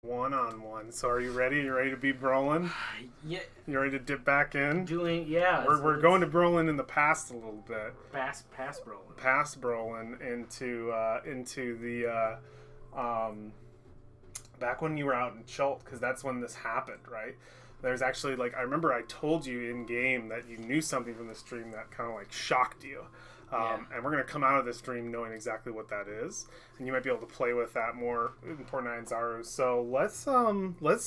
One-on-one. So are you ready? You ready to be Brolin? Yeah, You ready to dip back in? yeah. We're going to Brolin in the past a little bit. Past Brolin. Past Brolin into the back when you were out in Chult, because that's when this happened, right? There's actually, like, I remember I told you in game that you knew something from this dream that kind of like shocked you. And we're going to come out of this dream knowing exactly what that is, and you might be able to play with that more in Fortnite and Zaru. So let's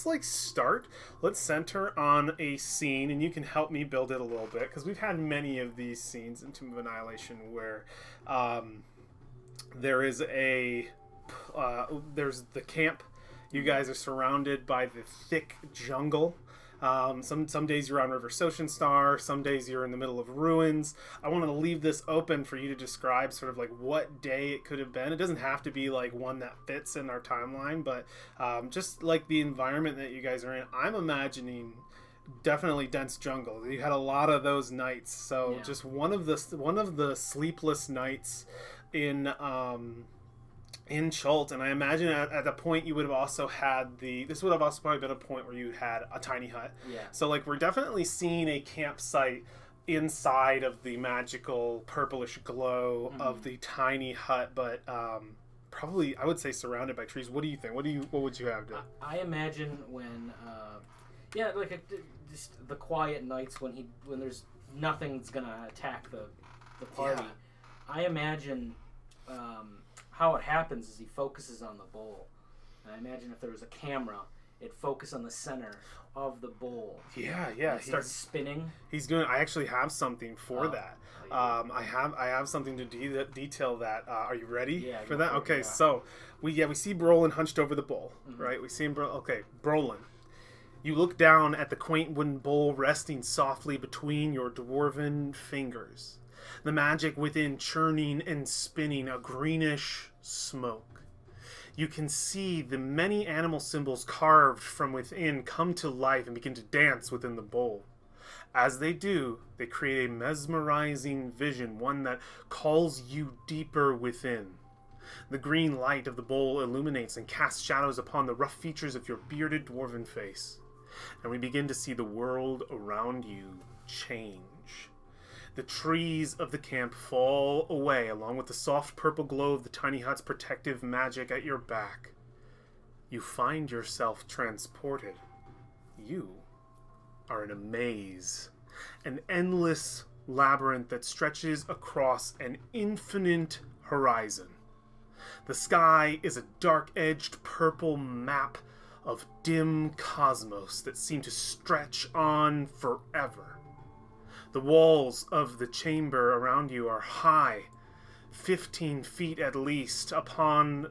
like start. Let's center on a scene, and you can help me build it a little bit, because we've had many of these scenes in Tomb of Annihilation where there is there's the camp. You guys are surrounded by the thick jungle. Some days you're on River Star, some days you're in the middle of ruins. I wanted to leave this open for you to describe sort of like what day it could have been. It doesn't have to be like one that fits in our timeline, but just like the environment that you guys are in. I'm imagining definitely dense jungle. You had a lot of those nights, so just one of the sleepless nights in Chult, and I imagine at the point you would have also had this would have also probably been a point where you had a tiny hut. Yeah. So like we're definitely seeing a campsite inside of the magical purplish glow of the tiny hut, but probably I would say surrounded by trees. What do you think? What would you have done? I imagine when just the quiet nights when there's nothing's gonna attack the party. Yeah. I imagine how it happens is he focuses on the bowl. And I imagine if there was a camera, it'd focus on the center of the bowl. Yeah. It starts spinning. He's doing. I actually have something for that. I have something to detail that. Are you ready for that? Okay, so we see Brolin hunched over the bowl, right? We see him. Okay, Brolin. You look down at the quaint wooden bowl resting softly between your dwarven fingers. The magic within churning and spinning a greenish smoke. You can see the many animal symbols carved from within come to life and begin to dance within the bowl. As they do, they create a mesmerizing vision, one that calls you deeper within. The green light of the bowl illuminates and casts shadows upon the rough features of your bearded dwarven face. And we begin to see the world around you change. The trees of the camp fall away, along with the soft purple glow of the tiny hut's protective magic at your back. You find yourself transported. You are in a maze, an endless labyrinth that stretches across an infinite horizon. The sky is a dark-edged purple map of dim cosmos that seem to stretch on forever. The walls of the chamber around you are high, 15 feet at least, upon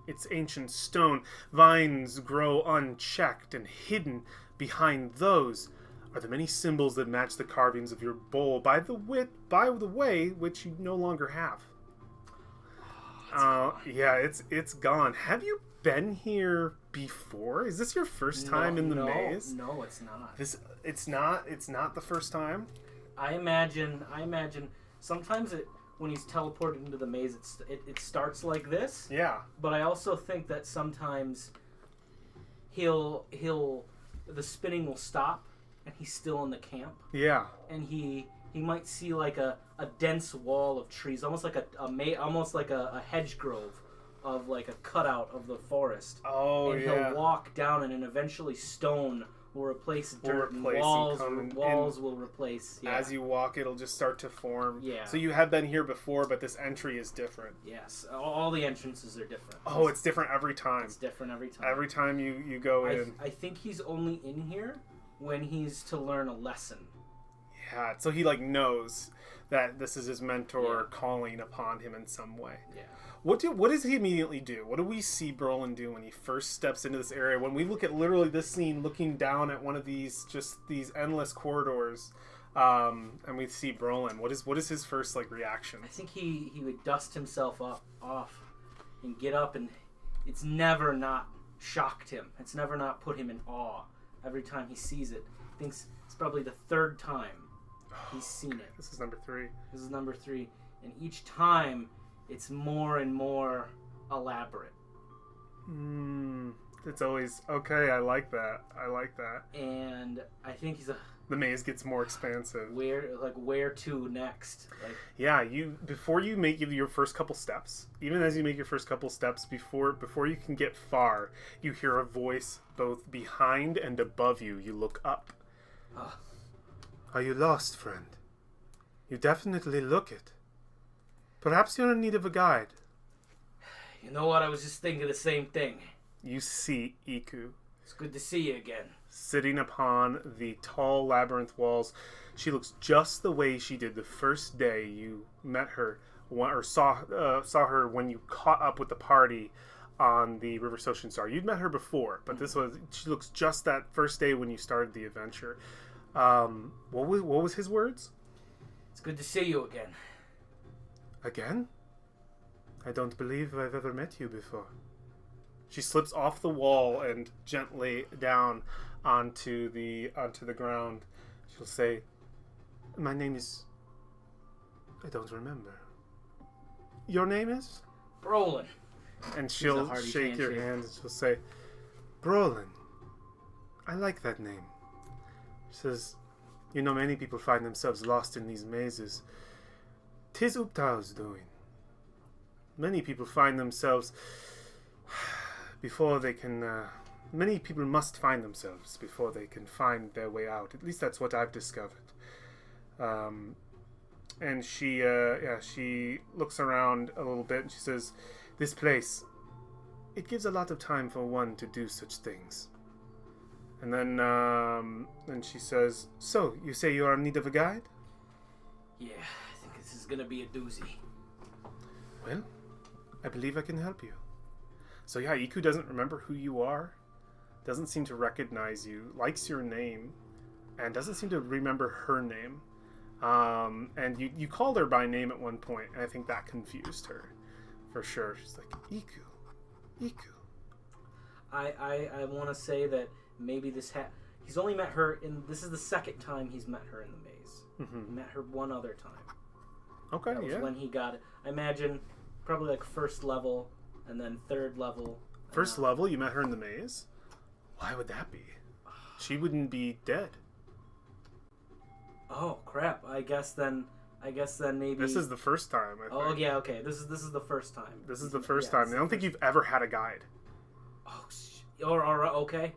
its ancient stone, vines grow unchecked, and hidden behind those are the many symbols that match the carvings of your bowl by the way which you no longer have. It's gone. Have you been here before? Is this your first time in the maze? No, it's not. It's not the first time. I imagine sometimes when he's teleported into the maze it starts like this. Yeah. But I also think that sometimes the spinning will stop and he's still in the camp. Yeah. And he might see like a dense wall of trees, almost like a hedge grove of like a cutout of the forest. Oh, and yeah. He'll walk down and then eventually stone will replace dirt and walls will replace. Yeah. As you walk, it'll just start to form. Yeah. So you have been here before, but this entry is different. Yes. All the entrances are different. Oh, it's different every time. It's different every time. Every time you go in. I think he's only in here when he's to learn a lesson. Yeah, so he like knows that this is his mentor calling upon him in some way. Yeah. What does he immediately do? What do we see Brolin do when he first steps into this area? When we look at literally this scene, looking down at one of these endless corridors, and we see Brolin. What is his first like reaction? I think he would dust himself off and get up, and it's never not shocked him. It's never not put him in awe. Every time he sees it, he thinks it's probably the third time he's seen it. This is number 3. This is number 3, and each time it's more and more elaborate. It's always okay. I like that. And I think the maze gets more expansive. Where to next? Like, yeah, before you make your first couple steps, even as you make your first couple steps, before you can get far, you hear a voice both behind and above you. You look up. Are you lost, friend? You definitely look it. Perhaps you're in need of a guide. You know what? I was just thinking the same thing. You see Iku. It's good to see you again. Sitting upon the tall labyrinth walls. She looks just the way she did the first day you met her, or saw her when you caught up with the party on the River Ocean Star. You'd met her before, but she looks just that first day when you started the adventure. What was his words? It's good to see you again. Again? I don't believe I've ever met you before. She slips off the wall and gently down onto the ground. She'll say, "My name is... I don't remember. Your name is?" Brolin. And she'll shake your hand and she'll say, "Brolin. I like that name." She says, "You know, many people find themselves lost in these mazes. 'Tis Uptao's doing. Many people find themselves before they can... many people must find themselves before they can find their way out. At least that's what I've discovered." And she looks around a little bit and she says, "This place, it gives a lot of time for one to do such things." And then she says, "So, you say you are in need of a guide?" "Yeah, I think this is gonna be a doozy." "Well, I believe I can help you." So yeah, Iku doesn't remember who you are, doesn't seem to recognize you, likes your name, and doesn't seem to remember her name. And you called her by name at one point, and I think that confused her, for sure. She's like, Iku. I want to say that maybe he's only met her this is the second time he's met her in the maze. Mm-hmm. He met her one other time. Okay, that was when he got it. I imagine probably like first level and then third level. First level, you met her in the maze? Why would that be? She wouldn't be dead. Oh crap! I guess then maybe this is the first time. I think. Oh yeah, okay. This is the first time. This is the first time. I don't think you've ever had a guide. Oh, or okay.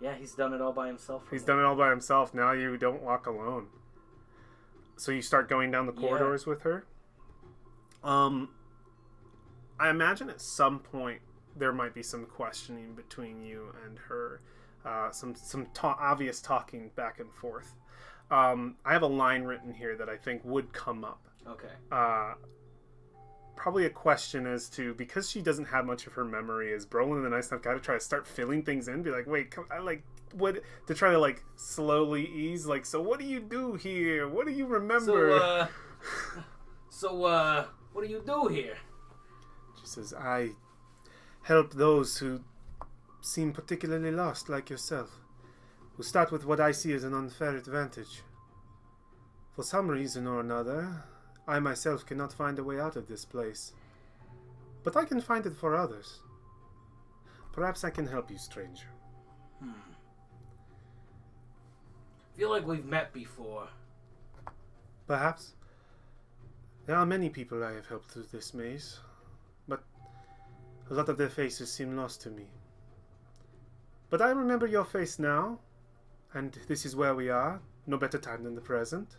Yeah, he's done it all by himself. He's done it all by himself. Now you don't walk alone. So you start going down the corridors with her. I imagine at some point there might be some questioning between you and her, some obvious talking back and forth. I have a line written here that I think would come up. Okay. Probably a question as to, because she doesn't have much of her memory, is Brolin the nice enough guy to try to start filling things in? Be like, wait, what? To try to slowly ease, so what do you do here? What do you remember? So what do you do here? She says, "I help those who seem particularly lost, like yourself, who start with what I see as an unfair advantage. For some reason or another, I myself cannot find a way out of this place. But I can find it for others. Perhaps I can help you, stranger." Feel like we've met before. Perhaps. There are many people I have helped through this maze, but a lot of their faces seem lost to me. But I remember your face now, and this is where we are. No better time than the present.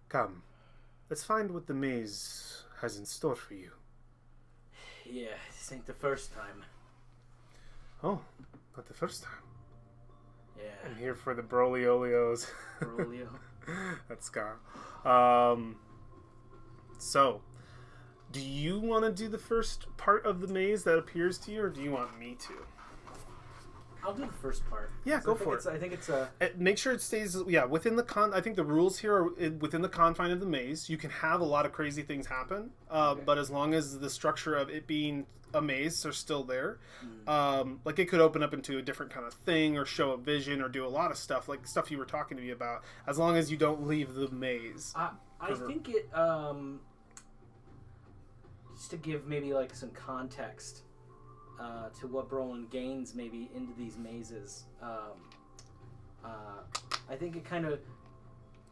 Come, let's find what the maze has in store for you. Yeah, this ain't the first time. Oh, not the first time. Yeah. I'm here for the Broliolios. Brolio. That's Scar. So, do you want to do the first part of the maze that appears to you, or do you want me to? I'll do the first part. Yeah, go for it. I think it's a... Make sure it stays, within the I think the rules here are within the confine of the maze. You can have a lot of crazy things happen, okay. But as long as the structure of it being a maze are still there, it could open up into a different kind of thing, or show a vision, or do a lot of stuff, like stuff you were talking to me about, as long as you don't leave the maze. I think it, just to give maybe some context, to what Brolin gains maybe into these mazes. I think it kind of,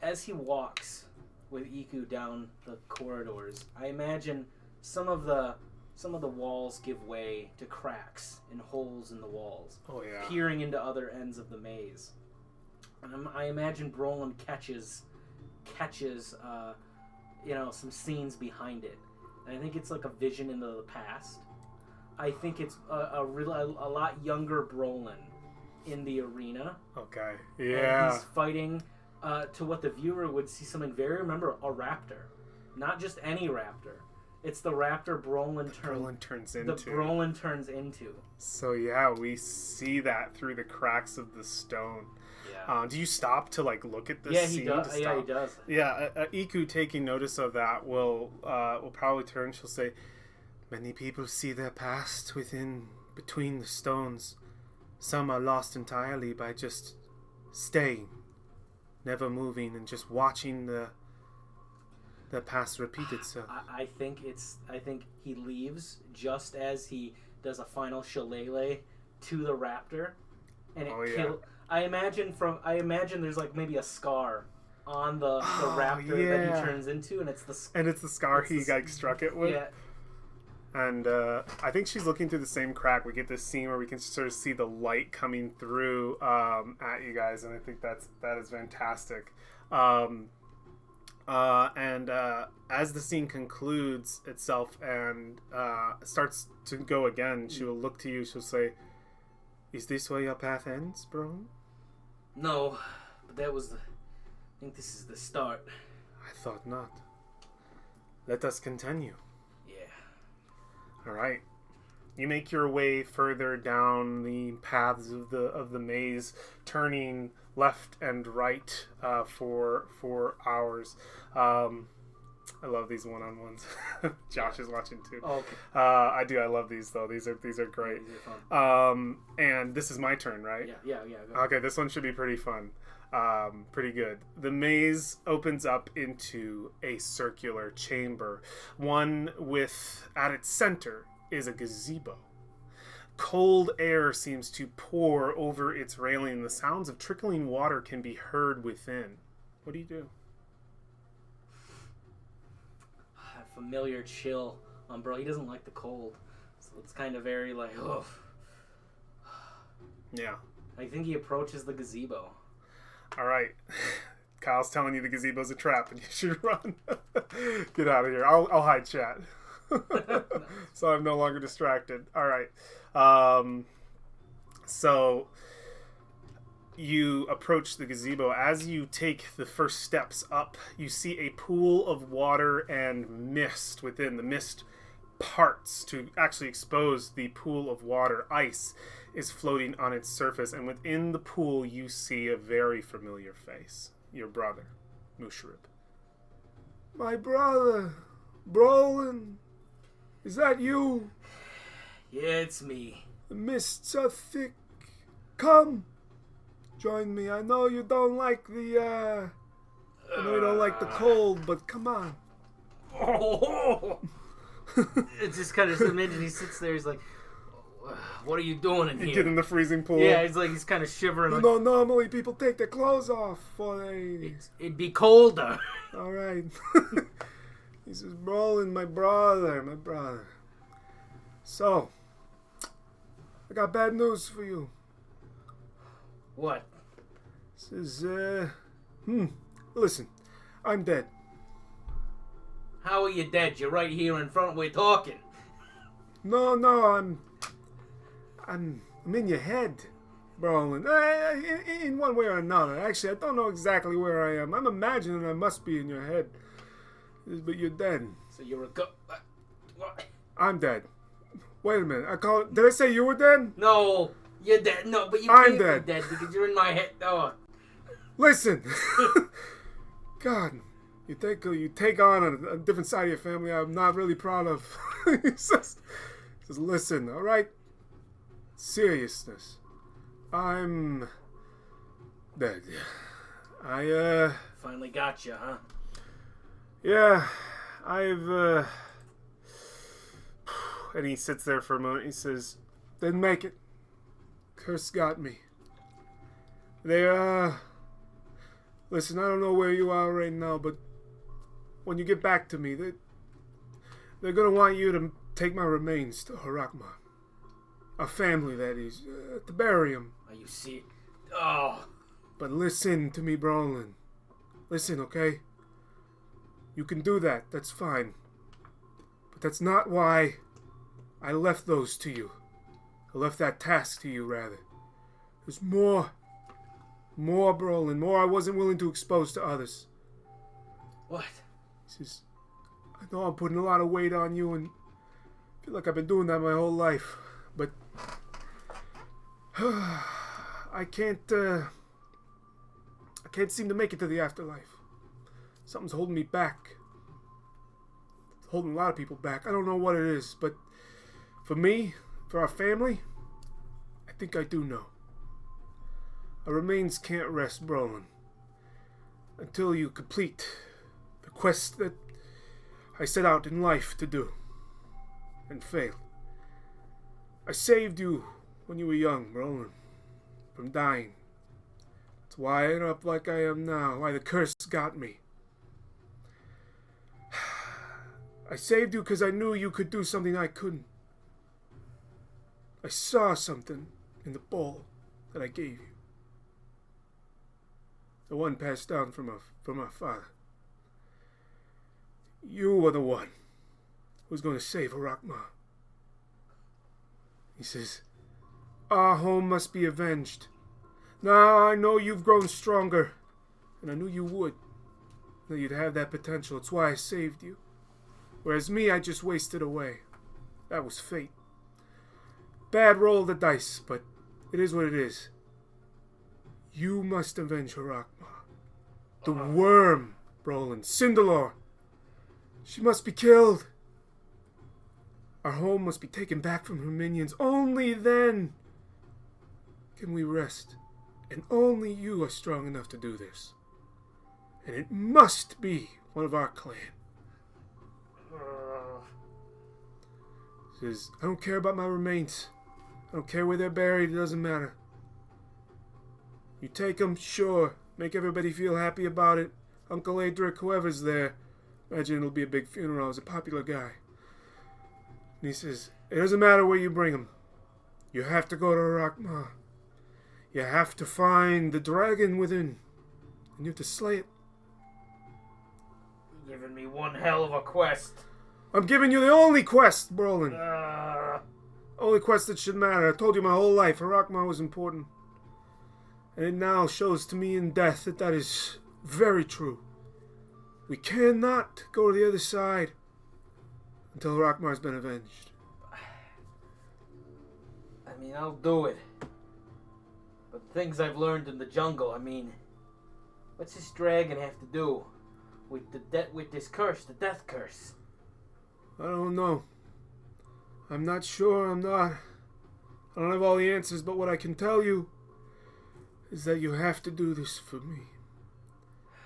as he walks with Iku down the corridors, I imagine some of the walls give way to cracks and holes in the walls, peering into other ends of the maze. And I imagine Brolin catches some scenes behind it. And I think it's like a vision into the past. I think it's a lot younger Brolin in the arena. Okay. Yeah. And he's fighting to what the viewer would see something very, remember, a raptor. Not just any raptor. It's the raptor Brolin turns into. So yeah, we see that through the cracks of the stone. Yeah. Do you stop to like look at this scene? He does. Yeah, he does. Yeah, Iku taking notice of that will probably turn. She'll say, "Many people see their past between the stones. Some are lost entirely by just staying, never moving, and just watching the past repeat itself." I think he leaves just as he does a final shillelagh to the raptor, and it kills. I imagine there's like maybe a scar on the raptor that he turns into, and it's the scar he struck it with. Yeah. And I think she's looking through the same crack. We get this scene where we can sort of see the light coming through at you guys, and I think that is fantastic. And as the scene concludes itself and starts to go again, she will look to you. She'll say, "Is this where your path ends, bro?" No, but I think this is the start. I thought not. Let us continue. Yeah. All right. You make your way further down the paths of the maze, turning left and right for hours. I love these one-on-ones. Josh is watching too. Oh, okay. I do. I love these though. These are great. These are fun. And this is my turn, right? Yeah. Okay, this one should be pretty fun. Pretty good. The maze opens up into a circular chamber. One with, at its center, is a gazebo. Cold air seems to pour over its railing. The sounds of trickling water can be heard within. What do you do? A familiar chill on Bro. He doesn't like the cold. So it's kind of very like, oh. Yeah. I think he approaches the gazebo. All right. Kyle's telling you the gazebo's a trap and you should run. Get out of here. I'll hide chat. So I'm no longer distracted. All right. So you approach the gazebo. As you take the first steps up, you see a pool of water and mist within. The mist parts to actually expose the pool of water. Ice is floating on its surface, and within the pool you see a very familiar face. Your brother, Musharib. My brother, Brolin. Is that you? Yeah, it's me. The mists are thick. Come, join me. I know you don't like the cold, but come on. Oh. It's just kind of imagine he sits there. He's like, "What are you doing in here?" Get in the freezing pool. Yeah, he's kind of shivering. You know, normally people take their clothes off for it'd be colder. All right. He says, "Brolin, my brother. So, I got bad news for you." What? Says, listen, I'm dead. How are you dead? You're right here in front. We're talking. No, I'm in your head, Brolin. In one way or another. Actually, I don't know exactly where I am. I'm imagining I must be in your head. But you're dead. So you're what? I'm dead. Wait a minute. Did I say you were dead? No, you're dead. No, but I'm dead. Dead because you're in my head. Oh. Listen. God, you take on a different side of your family I'm not really proud of. He says, listen, all right? Seriousness. I'm dead. I finally got you, huh? Yeah, I've and he sits there for a moment. He says, Didn't make it. Curse got me. Listen, I don't know where you are right now, but when you get back to me, they're gonna want you to take my remains to Harakma. Our family, that is, to bury him. Are you see? Oh. But listen to me, Brolin. Listen, okay? You can do that. That's fine. But that's not why I left those to you. I left that task to you, rather. There's more. More, Brolin. More I wasn't willing to expose to others. What? He says, I know I'm putting a lot of weight on you, and I feel like I've been doing that my whole life. But I can't seem to make it to the afterlife. Something's holding me back. It's holding a lot of people back. I don't know what it is, but for me, for our family, I think I do know. Our remains can't rest, Brolin, until you complete the quest that I set out in life to do, and failed. I saved you when you were young, Brolin, from dying. That's why I ended up like I am now, why the curse got me. I saved you because I knew you could do something I couldn't. I saw something in the bowl that I gave you. The one passed down from our father. You were the one who was going to save Harakma. He says, our home must be avenged. Now I know you've grown stronger, and I knew you would. That you'd have that potential. It's why I saved you. Whereas me, I just wasted away. That was fate. Bad roll of the dice, but it is what it is. You must avenge Harakma. The worm, Brolin. Cinderlord. She must be killed. Our home must be taken back from her minions. Only then can we rest. And only you are strong enough to do this. And it must be one of our clan. Says, I don't care about my remains. I don't care where they're buried. It doesn't matter. You take them, sure. Make everybody feel happy about it. Uncle Adric, whoever's there. Imagine it'll be a big funeral. He's a popular guy. And he says, it doesn't matter where you bring him. You have to go to Harakma. You have to find the dragon within. And you have to slay it. You're giving me one hell of a quest. I'm giving you the only quest, Brolin. Only quest that should matter. I told you my whole life Harakma was important. And it now shows to me in death that is very true. We cannot go to the other side until Harakma has been avenged. I mean, I'll do it. But things I've learned in the jungle, I mean, what's this dragon have to do with this curse, the death curse? I don't know. I'm not sure. I don't have all the answers, but what I can tell you is that you have to do this for me.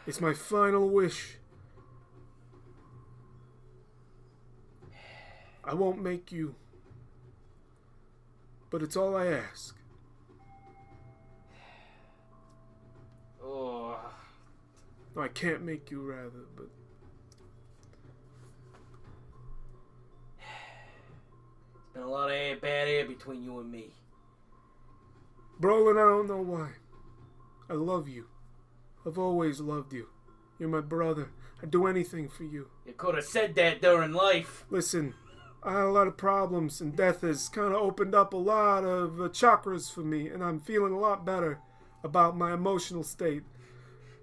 It's my final wish. I won't make you, but it's all I ask. Oh. No, I can't make you, rather, but... There's been a lot of bad air between you and me. Brolin, I don't know why. I love you. I've always loved you. You're my brother. I'd do anything for you. You could have said that during life. Listen, I had a lot of problems, and death has kind of opened up a lot of chakras for me, and I'm feeling a lot better about my emotional state.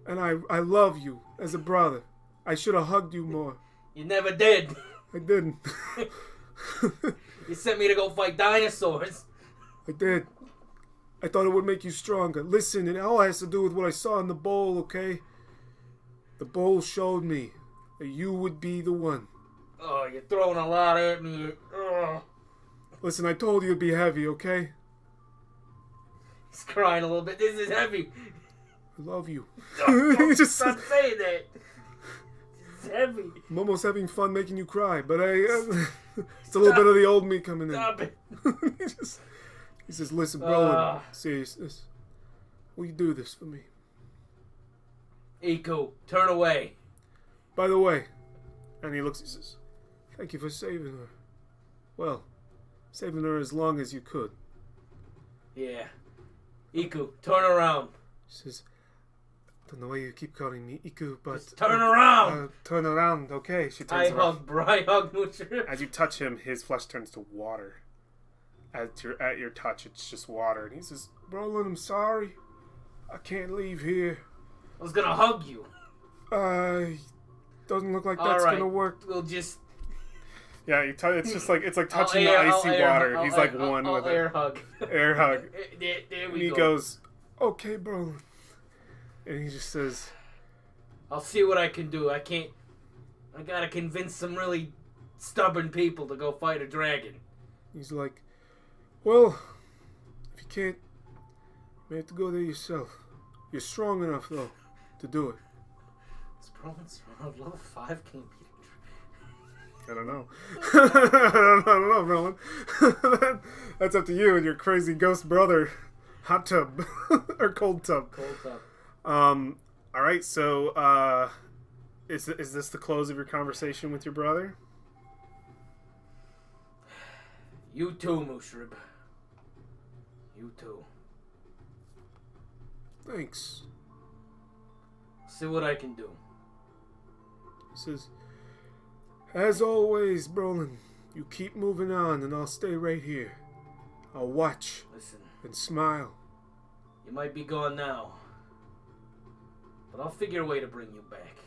And I love you as a brother. I should have hugged you more. You never did. I didn't. You sent me to go fight dinosaurs. I did. I thought it would make you stronger. Listen, it all has to do with what I saw in the bowl, okay? The bowl showed me that you would be the one. Oh, you're throwing a lot at me. Oh. Listen, I told you it'd be heavy, okay? He's crying a little bit. This is heavy. I love you. Don't stop saying that. It's heavy. I'm almost having fun making you cry, but it's a little bit of the old me coming in. Stop it. He says, listen, Brolin, seriousness. Will you do this for me? Iku, turn away. By the way, and he looks, he says, thank you for saving her. Well, saving her as long as you could. Yeah. Iku, turn around. She says, I don't know why you keep calling me Iku, but... Just turn around! Turn around, okay. She turns around. I hug Mushrib. As you touch him, his flesh turns to water. At your touch, it's just water. And he says, Brolin, I'm sorry. I can't leave here. I was gonna hug you. Doesn't look like that's gonna work. We'll just... Yeah, it's just like, it's like touching the icy water. He's like one with it. Air hug. Air hug. There we and he go. goes, okay, Brolin. And he just says, I'll see what I can do. I gotta convince some really stubborn people to go fight a dragon. He's like, well, if you can't, you may have to go there yourself. You're strong enough, though, to do it. Is Brolin strong? Level 5 can't beat I don't know. I don't know, Brolin. That's up to you and your crazy ghost brother. Hot tub. Or cold tub. Cold tub. All right, so is this the close of your conversation with your brother? You too, Mushrib. You too. Thanks. See what I can do. He says, as always, Brolin, you keep moving on and I'll stay right here. I'll watch. Listen. And smile. You might be gone now. But I'll figure a way to bring you back.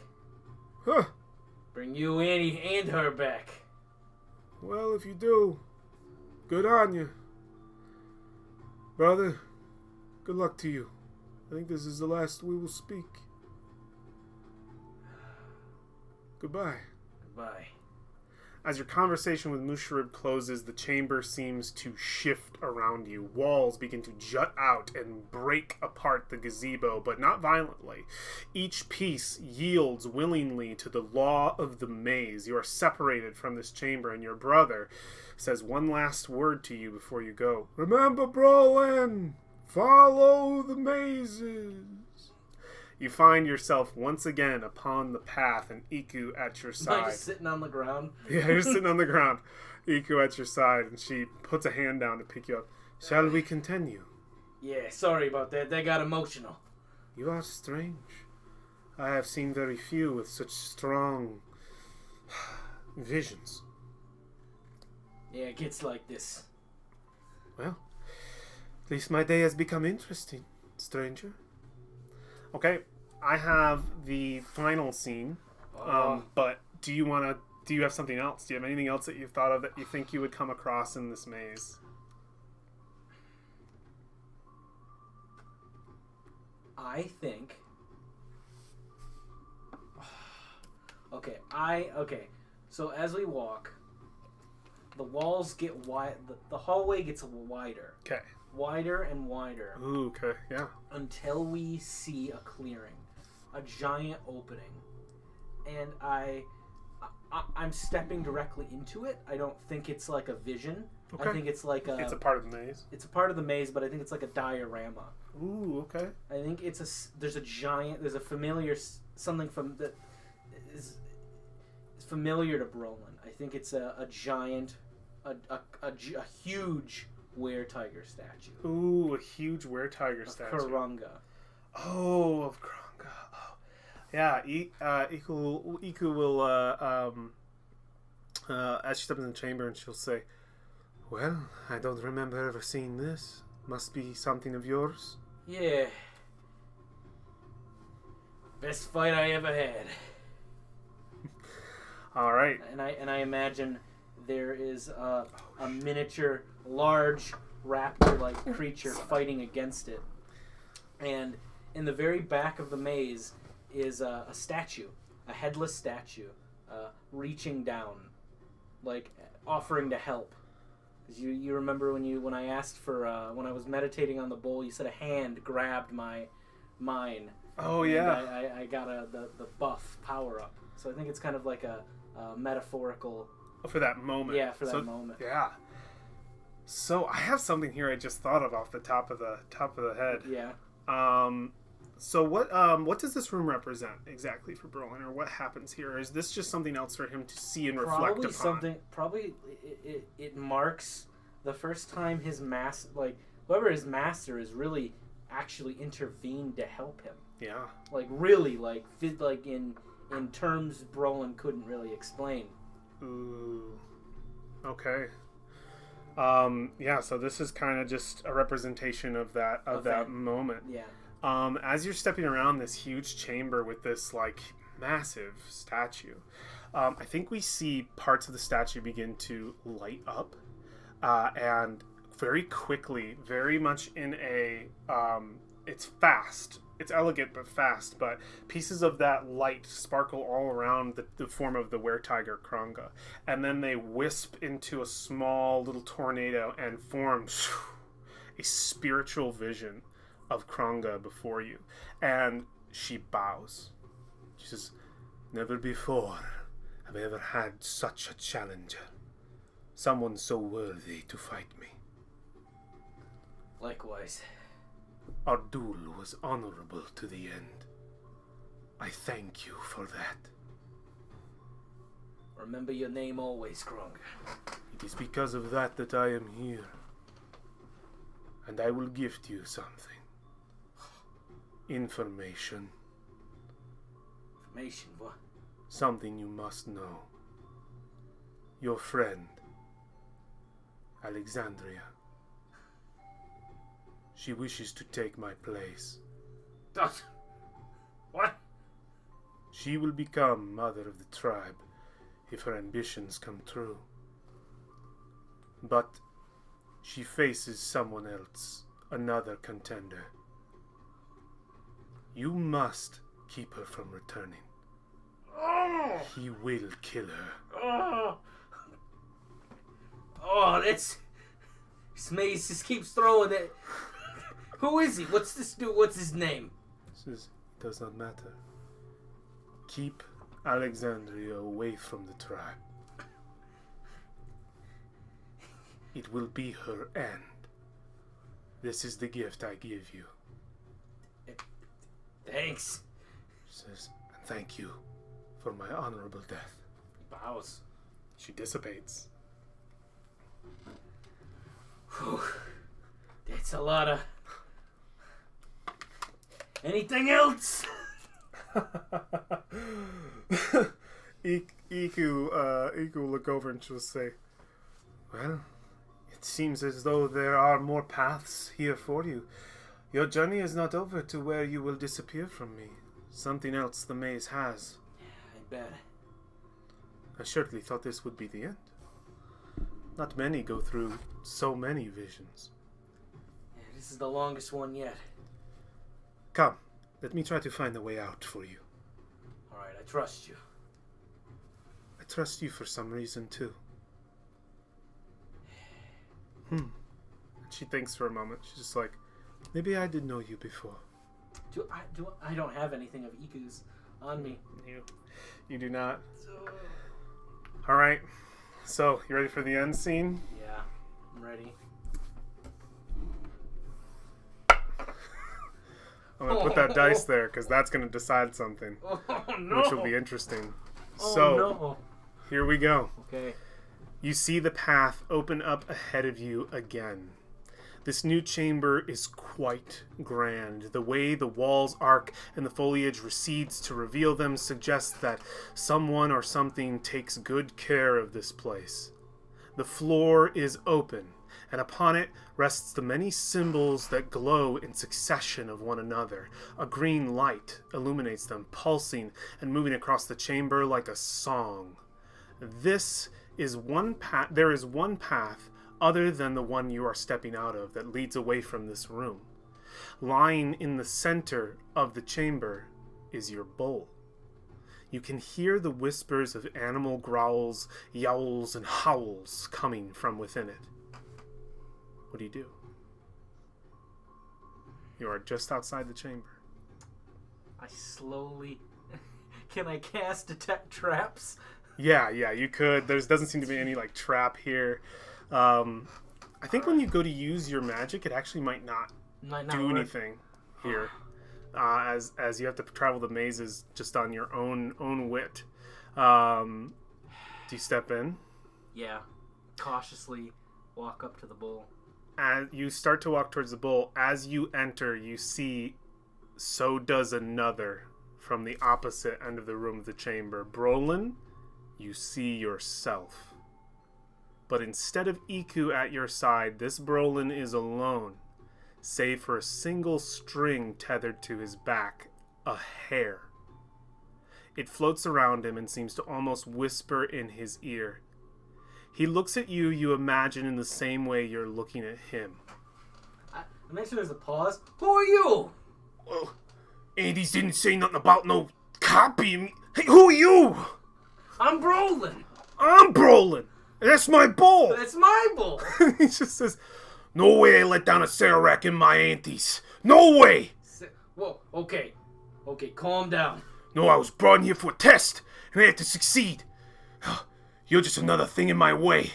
Huh. Bring you and her back. Well, if you do, good on you. Brother, good luck to you. I think this is the last we will speak. Goodbye. Goodbye. As your conversation with Mushrib closes, the chamber seems to shift around you. Walls begin to jut out and break apart the gazebo, but not violently. Each piece yields willingly to the law of the maze. You are separated from this chamber, and your brother says one last word to you before you go. Remember, Brolin! Follow the mazes! You find yourself once again upon the path and Iku at your side. Am I just sitting on the ground? Yeah, you're sitting on the ground. Iku at your side, and she puts a hand down to pick you up. Shall we continue? Yeah, sorry about that. They got emotional. You are strange. I have seen very few with such strong visions. Yeah, it gets like this. Well, at least my day has become interesting, stranger. Okay, I have the final scene, but do you have something else? Do you have anything else that you've thought of that you think you would come across in this maze? I think... Okay, so as we walk, the walls get wide, the hallway gets wider. Okay. Wider and wider. Ooh, okay, yeah. Until we see a clearing, a giant opening, and I'm stepping directly into it. I don't think it's like a vision. Okay. I think it's like It's a part of the maze. It's a part of the maze, but I think it's like a diorama. Ooh, okay. I think there's a familiar something from that is familiar to Brolin. I think it's a giant, a huge were-tiger statue. Ooh, a huge were-tiger statue. Karunga. Oh, of Karunga. Oh. Yeah, Iku will, as she steps in the chamber, and she'll say, well, I don't remember ever seeing this. Must be something of yours? Yeah. Best fight I ever had. All right. And I imagine there is a miniature, large raptor-like creature fighting against it. And in the very back of the maze is a statue, a headless statue, reaching down, like offering to help. Because you remember when I asked for when I was meditating on the bowl, you said a hand grabbed mine. Oh yeah. I got the buff power up. So I think it's kind of like a metaphorical. For that moment. Yeah, for that moment. Yeah. So I have something here I just thought of off the top of the head. Yeah. So what does this room represent exactly for Brolin, or what happens here? Or is this just something else for him to see and reflect upon? Probably it marks the first time whoever his master is really actually intervened to help him. Yeah. In terms Brolin couldn't really explain. Ooh. Okay. Yeah, so this is kind of just a representation of that moment. Yeah. As you're stepping around this huge chamber with this massive statue, I think we see parts of the statue begin to light up, and very quickly, very much in a it's fast. It's elegant but fast, but pieces of that light sparkle all around the form of the were-tiger Kranga. And then they wisp into a small little tornado and form a spiritual vision of Kranga before you. And she bows. She says, "Never before have I ever had such a challenger. Someone so worthy to fight me. Likewise. Our duel was honorable to the end. I thank you for that. Remember your name always, Kranga. It is because of that I am here. And I will gift you something. Information. Information, what? Something you must know. Your friend, Alexandria. She wishes to take my place. What? She will become mother of the tribe if her ambitions come true. But she faces someone else, another contender. You must keep her from returning. Oh! He will kill her. Oh, this Maze just keeps throwing it. Who is he? What's this dude? What's his name? It does not matter. Keep Alexandria away from the tribe. It will be her end. This is the gift I give you. Thanks. She says, and thank you for my honorable death. Bows. She dissipates. Whew. That's a lot of... Anything else? Iku will look over and she'll say, well, it seems as though there are more paths here for you. Your journey is not over to where you will disappear from me. Something else the maze has. I bet. I certainly thought this would be the end. Not many go through so many visions. Yeah, this is the longest one yet. Come, let me try to find a way out for you. Alright, I trust you. I trust you for some reason, too. And she thinks for a moment. She's just like, maybe I did know you before. I don't have anything of Iku's on me. You do not. Alright, so, you ready for the end scene? Yeah, I'm ready. I'm going to put that dice there, because that's going to decide something. Oh, no. Which will be interesting. Oh, so, no. Here we go. Okay. You see the path open up ahead of you again. This new chamber is quite grand. The way the walls arc and the foliage recedes to reveal them suggests that someone or something takes good care of this place. The floor is open, and upon it rests the many symbols that glow in succession of one another. A green light illuminates them, pulsing and moving across the chamber like a song. There is one path other than the one you are stepping out of that leads away from this room. Lying in the center of the chamber is your bowl. You can hear the whispers of animal growls, yowls, and howls coming from within it. What do? You are just outside the chamber. I slowly... Can I cast detect traps? Yeah, you could. There doesn't seem to be any, trap here. I think when you go to use your magic, it actually might not do anything here, as you have to travel the mazes just on your own wit. Do you step in? Yeah. Cautiously walk up to the bull. And you start to walk towards the bull. As you enter, you see, so does another from the opposite end of the room of the chamber. Brolin, you see yourself. But instead of Iku at your side, this Brolin is alone, save for a single string tethered to his back, a hair. It floats around him and seems to almost whisper in his ear. He looks at you, you imagine, in the same way you're looking at him. I make sure there's a pause. Who are you? Well, Andy's didn't say nothing about no copying. Hey, who are you? I'm Brolin. I'm Brolin. That's my bull. That's my bull. He just says, no way I let down a Sararak in my aunties. No way. Whoa, okay. Okay, calm down. No, I was brought in here for a test, and I had to succeed. You're just another thing in my way.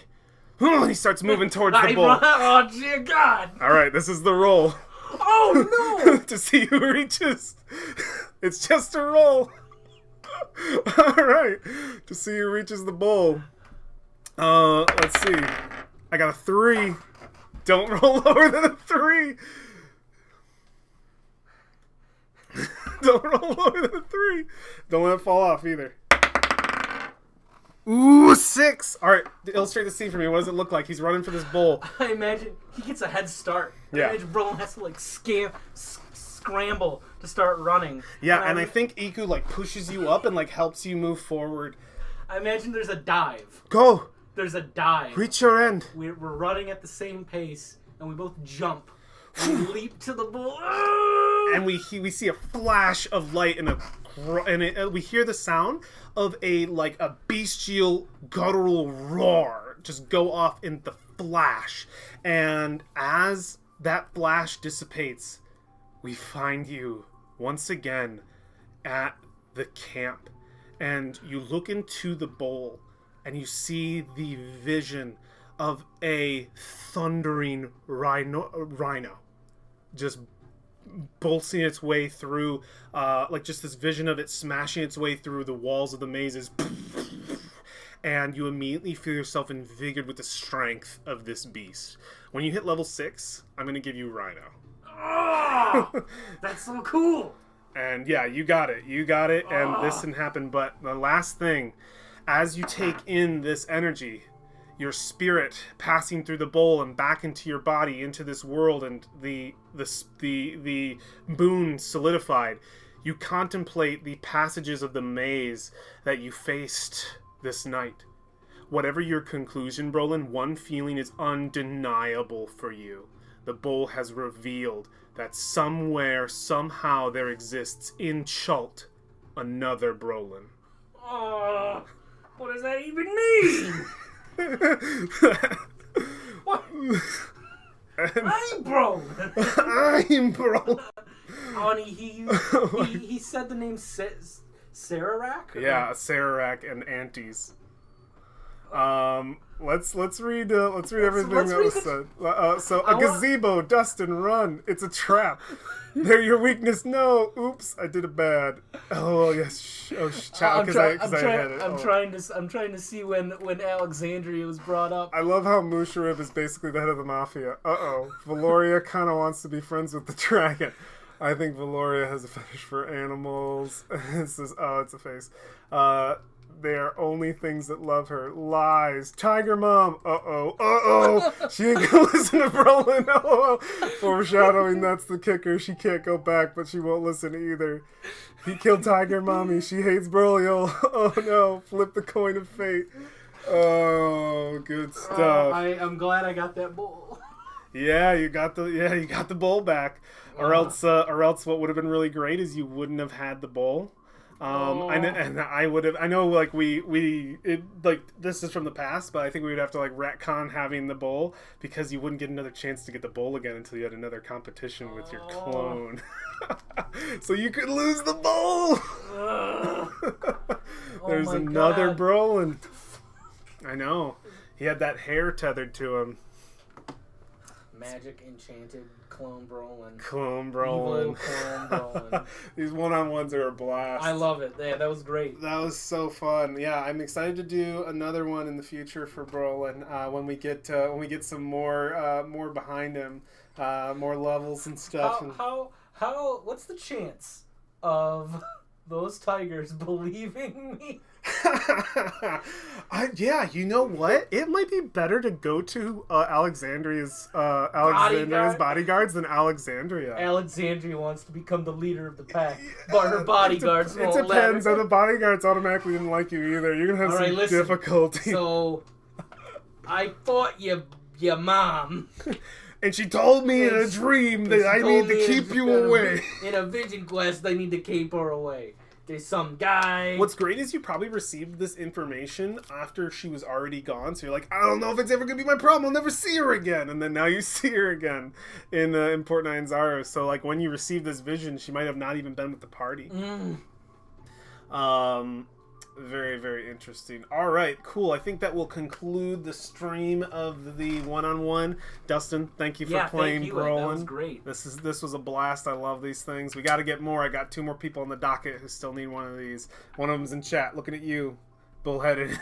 And he starts moving towards the bull. Oh, dear God. All right, this is the roll. Oh, no. To see who reaches. It's just a roll. All right. To see who reaches the bull. Let's see. I got a 3. Don't roll lower than a 3. Don't roll lower than a 3. Don't let it fall off either. Ooh, 6. All right, illustrate the scene for me. What does it look like? He's running for this bull. I imagine he gets a head start. Yeah. I imagine Brolin has to scramble to start running. Yeah, and I think Iku pushes you up and helps you move forward. I imagine there's a dive. Go. There's a dive. Reach your end. We're running at the same pace, and we both jump. We leap to the bull. And we see a flash of light and we hear the sound of a bestial guttural roar just go off in the flash. And as that flash dissipates, we find you once again at the camp. And you look into the bowl and you see the vision of a thundering rhino just bolting its way through, just this vision of it smashing its way through the walls of the mazes. And you immediately feel yourself invigorated with the strength of this beast. When you hit level 6, I'm going to give you Rhino. Oh, that's so cool. And yeah, you got it. And this didn't happen. But the last thing, as you take in this energy, your spirit passing through the bowl and back into your body, into this world, and the boon solidified, you contemplate the passages of the maze that you faced this night. Whatever your conclusion, Brolin, one feeling is undeniable for you. The bowl has revealed that somewhere, somehow, there exists in Chult another Brolin. Oh, what does that even mean? What? I'm Brolin. I'm Brolin. Oh, and he said the name Sararak? Yeah, Sararak and Antes. Let's read everything that was said. A gazebo, dust and run. It's a trap. They're your weakness. No, oops, I did it bad. Oh yes, because I had it. I'm trying to see when Alexandria was brought up. I love how Musharib is basically the head of the mafia. Valoria kind of wants to be friends with the dragon. I think Valoria has a fetish for animals. It says, it's a face. They are only things that love her. Lies. Tiger Mom. She ain't gonna listen to Brolin. LOL. Foreshadowing, that's the kicker. She can't go back, but she won't listen either. He killed Tiger Mommy. She hates Brolin. Oh no. Flip the coin of fate. Oh, good stuff. I'm glad I got that bowl. Yeah, you got the bowl back. Or else what would have been really great is you wouldn't have had the bowl. I would have. I know, this is from the past, but I think we would have to retcon having the bowl because you wouldn't get another chance to get the bowl again until you had another competition with your clone. So you could lose the bowl. There's another Brolin. I know. He had that hair tethered to him. Magic enchanted clone Brolin. Clone Brolin. Evil clone Brolin. These one-on-ones are a blast. I love it. Yeah, that was great. That was so fun. Yeah, I'm excited to do another one in the future for Brolin when we get some more behind him, more levels and stuff. How what's the chance of those tigers believing me? Yeah, you know what? It might be better to go to Alexandria's bodyguards than Alexandria. Alexandria wants to become the leader of the pack, but her bodyguards won't let her. It depends. The bodyguards automatically didn't like you either. You're gonna have some difficulty. So, I fought your mom. And she told me in a dream that I need to keep you away. In a vision quest, I need to keep her away. There's some guy. What's great is you probably received this information after she was already gone. So you're like, I don't know if it's ever going to be my problem. I'll never see her again. And then now you see her again in Port Nyanzaru. So like when you received this vision, she might have not even been with the party. Very, very interesting. All right, cool. I think that will conclude the stream of the one-on-one. Dustin, thank you for playing Brolin. That was great. This was a blast. I love these things. We got to get more. I got 2 more people on the docket who still need one of these. One of them's in chat, looking at you, bullheaded.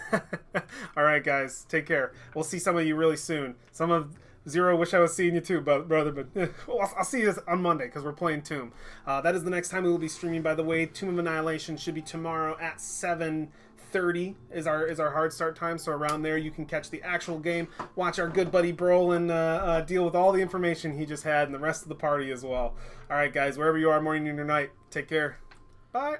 All right, guys, take care. We'll see some of you really soon. Some of Zero, wish I was seeing you too, brother, but I'll see you on Monday because we're playing Tomb. That is the next time we will be streaming, by the way. Tomb of Annihilation should be tomorrow at 7:30 is our hard start time, so around there you can catch the actual game, watch our good buddy Brolin deal with all the information he just had and the rest of the party as well. All right, guys, wherever you are, morning, noon, or night, take care. Bye.